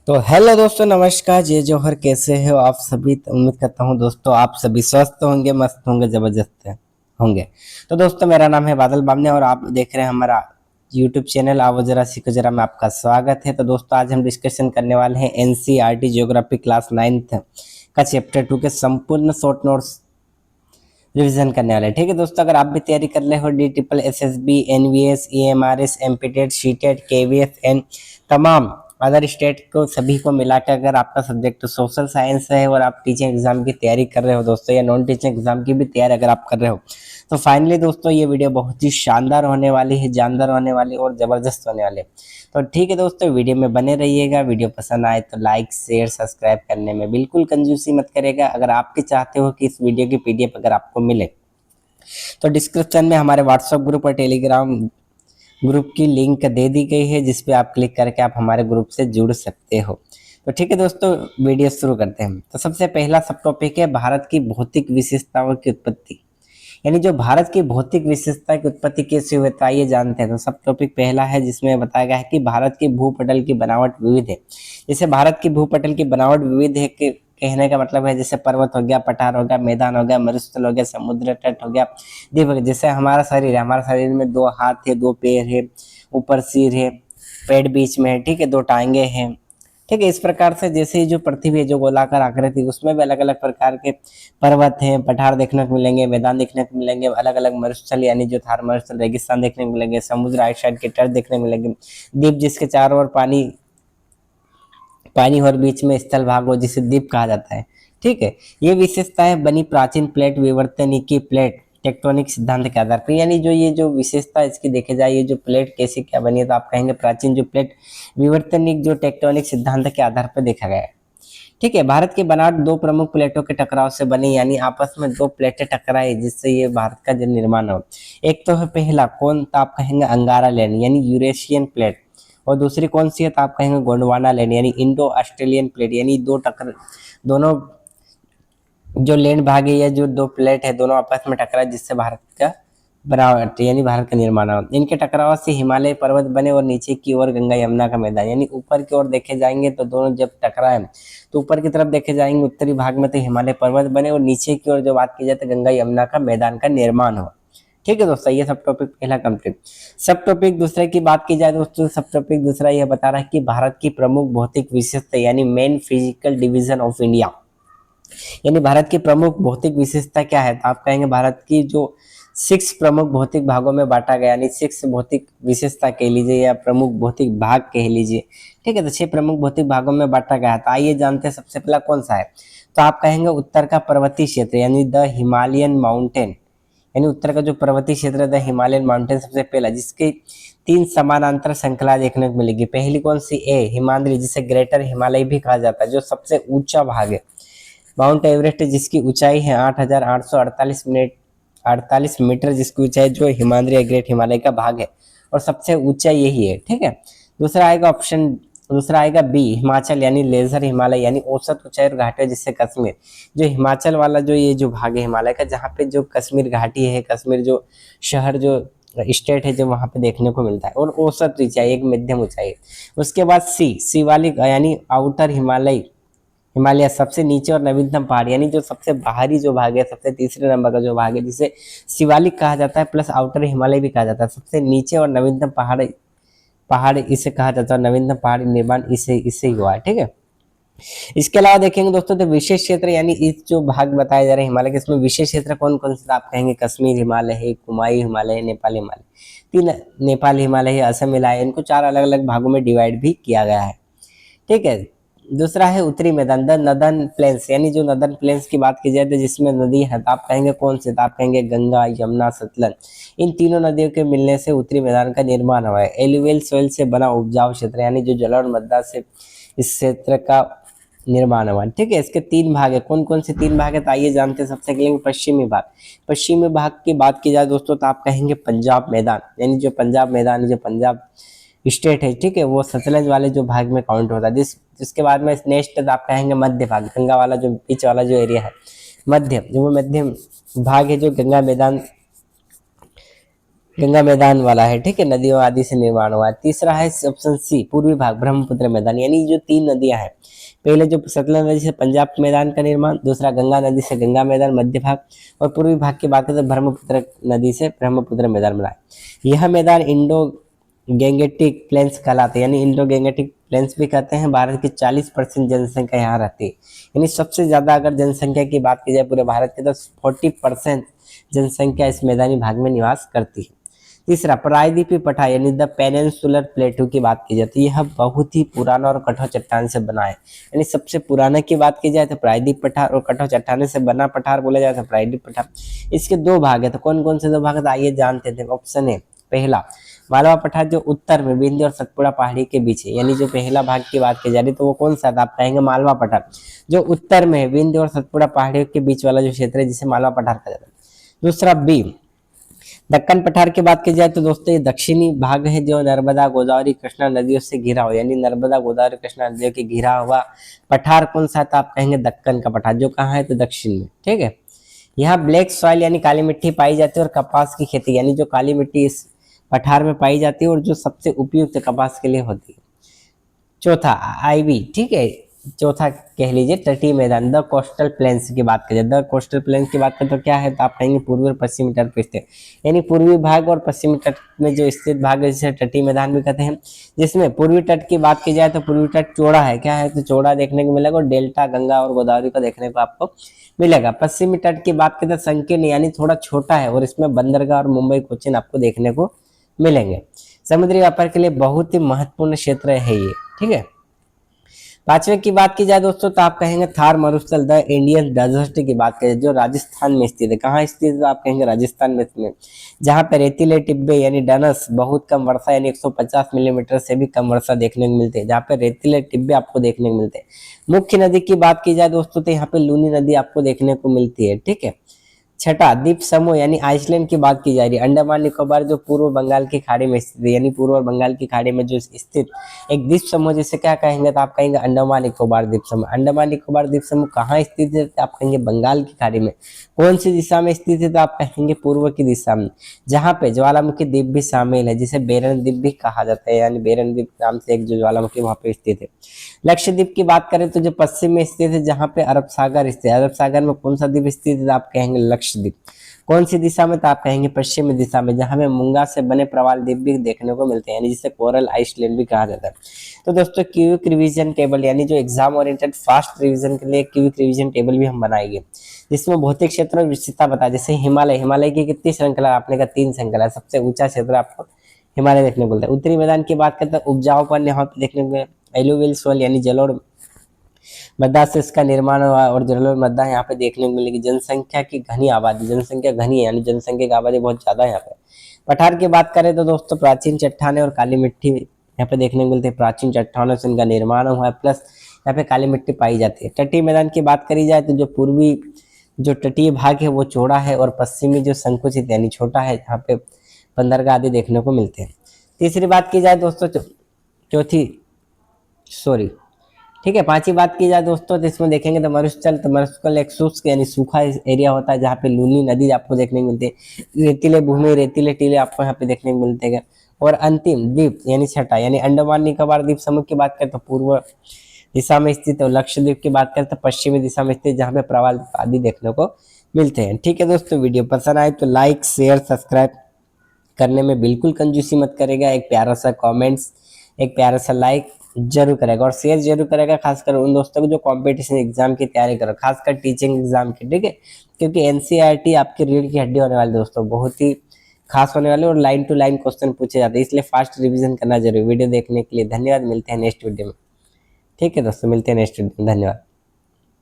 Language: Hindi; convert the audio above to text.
तो हेलो दोस्तों, नमस्कार। जय जौहर, कैसे हो आप सभी? तो उम्मीद करता हूँ दोस्तों आप सभी स्वस्थ होंगे, मस्त होंगे, जबरदस्त होंगे। तो दोस्तों, मेरा नाम है बादल बामने और आप देख रहे हैं हमारा यूट्यूब चैनल आओ जरा सीखो जरा में आपका स्वागत है। तो दोस्तों, आज हम डिस्कशन करने वाले हैं एनसीईआरटी ज्योग्राफी क्लास 9th का चैप्टर 2 के संपूर्ण शॉर्ट नोट्स रिवीजन करने वाले हैं। ठीक है दोस्तों, अगर आप भी तैयारी कर रहे हो D triple S S B, NVS, EMRS, MPTET, CTET, KVS and तमाम अदर स्टेट को सभी को मिलाकर अगर आपका सब्जेक्ट सोशल साइंस है और आप टीचिंग एग्जाम की तैयारी कर रहे हो दोस्तों, या नॉन टीचिंग एग्जाम की भी तैयारी अगर आप कर रहे हो, तो फाइनली दोस्तों ये वीडियो बहुत ही शानदार होने वाली है, जानदार होने वाली और जबरदस्त होने वाली है। तो ठीक है दोस्तों, वीडियो में बने रहिएगा। वीडियो पसंद आए तो लाइक शेयर सब्सक्राइब करने में बिल्कुल कंजूसी मत करेगा। अगर आप भी चाहते हो कि इस वीडियो की पीडीएफ अगर आपको मिले तो डिस्क्रिप्शन में हमारे व्हाट्सएप ग्रुप और टेलीग्राम ग्रुप की लिंक दे दी गई है, जिस पे आप क्लिक करके आप हमारे ग्रुप से जुड़ सकते हो। तो ठीक है दोस्तों, वीडियो शुरू करते हैं। तो सबसे पहला सब टॉपिक है भारत की भौतिक विशेषताओं की उत्पत्ति, यानी जो भारत की भौतिक विशेषता की उत्पत्ति कैसे हुई है ये जानते हैं। तो सब टॉपिक पहला है जिसमें बताया गया है कि भारत की भूपटल की बनावट विविध है। जैसे भारत की भूपटल की बनावट विविध है कि कहने का मतलब है जैसे पर्वत हो गया, पठार हो गया, मैदान हो गया, मरुस्थल हो गया, समुद्र तट हो गया, द्वीप हो गया। जैसे हमारा शरीर है, हमारे शरीर में दो हाथ है, दो पैर है, ऊपर सिर है, पेट बीच में है, ठीक है, दो टांगे हैं, ठीक है। इस प्रकार से जैसे जो पृथ्वी है जो गोलाकार आकृति, उसमें भी अलग अलग प्रकार के पर्वत हैं, पठार देखने को मिलेंगे, मैदान देखने को मिलेंगे, अलग अलग मरुस्थल यानी जो थार मरुस्थल रेगिस्तान देखने को मिलेंगे, समुद्र आइट साइड के तट देखने को मिलेंगे, द्वीप जिसके चारों ओर पानी पानी और बीच में स्थल भाग हो जिसे द्वीप कहा जाता है, ठीक है। ये विशेषताएं बनी प्राचीन प्लेट विवर्तनिकी प्लेट टेक्टोनिक सिद्धांत के आधार पर, यानी जो ये जो विशेषता इसकी देखे जाए, ये जो प्लेट कैसे क्या बनी है, तो आप कहेंगे प्राचीन जो प्लेट विवर्तनिक जो टेक्टोनिक सिद्धांत के आधार पर देखा गया है, ठीक है। भारत की बनावट दो प्रमुख प्लेटों के टकराव से बनी, यानी आपस में दो प्लेटें टकराई जिससे ये भारत का जो निर्माण हो। एक तो है पहला कौन, तो आप कहेंगे अंगारा लैंड यानी यूरेशियन प्लेट, और दूसरी कौन सी है, तो आप कहेंगे गोंडवाना लैंड यानी इंडो ऑस्ट्रेलियन प्लेट, यानी दोनों जो लैंड भाग है या जो दो प्लेट है दोनों आपस में टकरा जिससे भारत का बनावट यानी भारत का निर्माण हो। इनके टकराव से हिमालय पर्वत बने और नीचे की ओर गंगा यमुना का मैदान, यानी ऊपर की ओर देखे जाएंगे तो दोनों जब टकराए तो ऊपर की तरफ देखे जाएंगे उत्तरी भाग में तो हिमालय पर्वत बने और नीचे की ओर जो बात की जाए तो गंगा यमुना का मैदान का निर्माण हो। ठीक है दोस्तों, ये सब टॉपिक पहला कंप्लीट। सब टॉपिक दूसरे की बात की जाए दोस्तों, सब टॉपिक दूसरा यह बता रहा है कि भारत की प्रमुख भौतिक विशेषता यानी main physical division of India, यानी भारत की प्रमुख भौतिक विशेषता क्या है, तो आप कहेंगे भारत की जो 6 प्रमुख भौतिक भागों में बांटा गया, यानी 6 भौतिक विशेषता कह लीजिए या प्रमुख भौतिक भाग कह लीजिए, ठीक है। तो 6 प्रमुख भौतिक भागों में बांटा गया है। तो आइए जानते हैं सबसे पहला कौन सा है, तो आप कहेंगे उत्तर का पर्वतीय क्षेत्र यानी द हिमालयन माउंटेन, यानी उत्तर का जो पर्वतीय क्षेत्र है द हिमालयन माउंटेन सबसे पहला, जिसके 3 समानांतर श्रृंखला देखने को मिलेगी। पहली कौन सी, ए हिमाद्री जिसे ग्रेटर हिमालय भी कहा जाता है, जो सबसे ऊंचा भाग है। माउंट एवरेस्ट जिसकी ऊंचाई है 8,848 मीटर जिसकी ऊंचाई जो हिमालय ग्रेट हिमालय का भाग है और सबसे ऊंचा यही है, ठीक है। दूसरा आएगा बी हिमाचल यानी लेजर हिमालय यानी औसत ऊंचाई और घाटी जिससे कश्मीर, जो हिमाचल वाला जो ये जो भाग है हिमालय का जहाँ पे जो कश्मीर घाटी है, कश्मीर जो शहर जो स्टेट है जो वहां पे देखने को मिलता है, और औसत ऊंचाई एक मध्यम ऊंचाई। उसके बाद सी वाली यानी आउटर हिमालय सबसे नीचे और नवीनतम पहाड़, यानी जो सबसे बाहरी जो भाग है, सबसे तीसरे नंबर का जो भाग है जिसे शिवालिक कहा जाता है प्लस आउटर हिमालय भी कहा जाता है, सबसे नीचे और नवीनतम पहाड़ पहाड़ इसे कहा जाता है, नवीनतम पहाड़ निर्माण इससे ही हुआ है, ठीक है। इसके अलावा देखेंगे दोस्तों तो विशेष क्षेत्र यानी इस जो भाग बताया जा रहा है हिमालय के, इसमें विशेष क्षेत्र कौन कौन सा आप कहेंगे कश्मीर हिमालय है, कुमाई हिमालय है, नेपाल हिमालय, 3 नेपाल हिमालय है, असम हिमालय, इनको 4 अलग अलग भागों में डिवाइड भी किया गया है, ठीक है। दूसरा है उत्तरी मैदान द नदर्न प्लेन्स, यानी जो नदर्न प्लेन्स की बात की जाए तो जिसमें नदी है तो आप कहेंगे कौन से, तो आप कहेंगे गंगा यमुना सतलज, इन तीनों नदियों के मिलने से उत्तरी मैदान का निर्माण हुआ है। एलुवियल सोइल से बना उपजाऊ क्षेत्र यानी जो जल और मृदा से इस क्षेत्र का निर्माण हुआ, ठीक है। इसके 3 भाग है, कौन कौन से 3 भाग है, तो आइए जानते हैं। सबसे पहले पश्चिमी भाग, पश्चिमी भाग की बात की जाए दोस्तों तो आप कहेंगे पंजाब मैदान, यानी जो पंजाब मैदान है जो पंजाब स्टेट है, ठीक है, वो सतलज वाले जो भाग में काउंट होता है। जिसके बाद में नेक्स्ट आप कहेंगे मध्य भाग, गंगा वाला जो बीच वाला जो एरिया है मध्य, जो वो मध्यम भाग है जो गंगा मैदान गंगा मैदान वाला है, ठीक है, नदियों आदि से निर्माण हुआ है। तीसरा है ऑप्शन सी पूर्वी भाग ब्रह्मपुत्र मैदान, यानी जो 3 नदियां हैं, पहले जो सतलज नदी से पंजाब मैदान का निर्माण, दूसरा गंगा नदी से गंगा मैदान मध्य भाग, और पूर्वी भाग की बात करें तो ब्रह्मपुत्र नदी से ब्रह्मपुत्र मैदान बना है। यह मैदान इंडो गैंगेटिक प्लेन्स कहलाते हैं, यानी इंडो गैंगेटिक प्लेन्स भी कहते हैं। भारत की 40% जनसंख्या यहाँ रहती है, यानी सबसे ज्यादा अगर जनसंख्या की बात की जाए पूरे भारत की तो 40% जनसंख्या इस मैदानी भाग में निवास करती है। तीसरा प्रायद्वीपीय पठार यानी द पेनिनसुलर प्लेटू की बात की जाती है, यह बहुत ही पुराना और कठोर चट्टान से बना है, यानी सबसे पुराना की बात की जाए तो प्रायद्वीप पठार, और कठोर चट्टाने से बना पठार बोला जाए तो प्रायद्वीप पठार। इसके 2 भाग है, तो कौन कौन से 2 भाग है, तो आइए जानते थे। ऑप्शन ए पहला मालवा पठार जो उत्तर में विंध्य और सतपुड़ा पहाड़ी के बीच है, यानी जो पहला भाग की बात की जा रही तो वो कौन सा था, आप कहेंगे मालवा पठार, जो उत्तर में है विंध्य और सतपुड़ा पहाड़ियों के बीच वाला जो क्षेत्र है जिसे मालवा पठार कहा जाता है। दूसरा बी दक्कन पठार की बात की जाए तो दोस्तों ये दक्षिणी भाग है जो नर्मदा गोदावरी कृष्णा नदियों से घिरा हुआ, यानी नर्मदा गोदावरी कृष्णा नदियों के घिरा हुआ पठार कौन सा था, आप कहेंगे दक्कन का पठार, जो कहाँ है तो दक्षिण में, ठीक है। यहाँ ब्लैक सॉइल यानी काली मिट्टी पाई जाती है और कपास की खेती, यानी जो काली मिट्टी इस पठार में पाई जाती है और जो सबसे उपयुक्त कपास के लिए होती है। चौथा आईवी, ठीक है, चौथा कह लीजिए तटीय मैदान द कोस्टल प्लेन्स की बात करें, द कोस्टल प्लेन्स की बात करें तो क्या है, तो आप कहेंगे पूर्वी और पश्चिमी तट पर स्थित, यानी पूर्वी भाग और पश्चिमी तट में जो स्थित भाग है जिसे तटीय मैदान भी कहते हैं। जिसमें पूर्वी तट की बात की जाए तो पूर्वी तट चौड़ा है, क्या है, तो चौड़ा देखने को मिलेगा, और डेल्टा गंगा और गोदावरी को देखने को आपको मिलेगा। पश्चिमी तट की बात करें तो संकीर्ण यानी थोड़ा छोटा है, और इसमें बंदरगाह और मुंबई कोचीन आपको देखने को मिलेंगे। समुद्री व्यापार के लिए बहुत ही महत्वपूर्ण क्षेत्र है ये, ठीक है। पांचवे की बात की जाए दोस्तों तो आप कहेंगे थार मरुस्थल द इंडियन डेजर्ट की बात करें जो राजस्थान में स्थित है, कहाँ स्थित है, तो आप कहेंगे राजस्थान में स्थित, जहाँ पे रेतीले टिब्बे यानी डनस बहुत कम वर्षा यानी 150 मिलीमीटर से भी कम वर्षा देखने को मिलते हैं, जहाँ पे रेतीले टिब्बे आपको देखने को मिलते हैं। मुख्य नदी की बात की जाए दोस्तों तो यहाँ पे लूनी नदी आपको देखने को मिलती है, ठीक है। छठा द्वीप समूह यानी आइसलैंड की बात की जा रही है, अंडमान निकोबार जो पूर्व बंगाल की खाड़ी में स्थित है, यानी पूर्व बंगाल की खाड़ी में जो स्थित एक द्वीप समूह जिसे क्या कहेंगे, तो आप कहेंगे अंडमान निकोबार द्वीप समूह। अंडमान निकोबार द्वीप समूह कहाँ स्थित है, तो आप कहेंगे बंगाल की खाड़ी में। कौन सी दिशा में स्थित है, तो आप कहेंगे पूर्व की दिशा में, जहाँ पे ज्वालामुखी द्वीप भी शामिल है जिसे बेरन द्वीप भी कहा जाता है, यानी बेरन द्वीप नाम से एक जो ज्वालामुखी वहां पे स्थित है। लक्षद्वीप की बात करें तो जो पश्चिम में स्थित है, जहाँ पे अरब सागर स्थित है, अरब सागर में कौन सा द्वीप स्थित है, तो आप कहेंगे लक्षद्वीप। कौन सी दिशा में, तो आप कहेंगे पश्चिमी दिशा में, जहां में मूंगा से बने प्रवाल द्वीप भी देखने को मिलते हैं, यानी जिसे कोरल आइसलैंड भी कहा जाता है। तो दोस्तों क्विक रिवीजन टेबल यानी जो एग्जाम ओरिएंटेड फास्ट रिवीजन के लिए क्विक रिवीजन टेबल भी हम बनाएंगे, जिसमें भौतिक क्षेत्र और विस्तृतता बता, जैसे हिमालय, हिमालय की कितनी श्रृंखला, आपने कहा 3 श्रृंखला, सबसे ऊंचा क्षेत्र आपको हिमालय देखने को मिलता है। उत्तरी मैदान की बात करते हैं उपजाऊपन यहाँ पे देखने को, एलुवियल सोल यानी जलोढ़ मृदा से इसका निर्माण हुआ, और जलोढ़ मृदा यहाँ पे देखने को मिलेगी। जनसंख्या की घनी आबादी, जनसंख्या घनी है यानी जनसंख्या की आबादी बहुत ज्यादा है यहाँ पे। पठार की बात करें तो दोस्तों प्राचीन चट्टाने और काली मिट्टी यहाँ पे देखने को मिलती है, प्राचीन चट्टानों से इनका निर्माण हुआ है, प्लस यहाँ पे काली मिट्टी पाई जाती है। तटीय मैदान की बात करी जाए तो जो पूर्वी जो तटीय भाग है वो चौड़ा है, और पश्चिमी जो संकुचित यानी छोटा है, यहाँ पे बंदरगाह आदि देखने को मिलते हैं। तीसरी बात की जाए दोस्तों चौथी सॉरी ठीक है, पांचवी बात की जाए दोस्तों तो इसमें देखेंगे तो मरुस्थल, तो मरुस्थल एक शुष्क यानी सूखा एरिया होता है जहाँ पे लूनी नदी आपको देखने को मिलती है, रेतीले भूमि रेतीले टीले आपको यहाँ पे देखने को मिलते हैं। और अंतिम द्वीप यानी छठा यानी अंडमान निकोबार द्वीप समूह की बात करें तो पूर्व दिशा में स्थित, और लक्षद्वीप की बात करें तो पश्चिमी दिशा में स्थित, जहाँ पे प्रवाल आदि देखने को मिलते हैं। ठीक है दोस्तों, वीडियो पसंद आए तो लाइक शेयर सब्सक्राइब करने में बिल्कुल कंजूसी मत करेगा, एक प्यारा सा कमेंट्स एक प्यारा सा लाइक जरूर करेगा और शेयर जरूर करेगा, खासकर उन दोस्तों को जो कंपटीशन एग्जाम की तैयारी करो, खासकर टीचिंग एग्जाम की, ठीक है, क्योंकि एनसीईआरटी आपकी रीढ़ की हड्डी होने वाली दोस्तों, बहुत ही खास होने वाले और लाइन टू लाइन क्वेश्चन पूछे जाते हैं, इसलिए फास्ट रिवीजन करना जरूरी। वीडियो देखने के लिए धन्यवाद, मिलते हैं नेक्स्ट वीडियो में। ठीक है दोस्तों, मिलते हैं नेक्स्ट वीडियो में, धन्यवाद।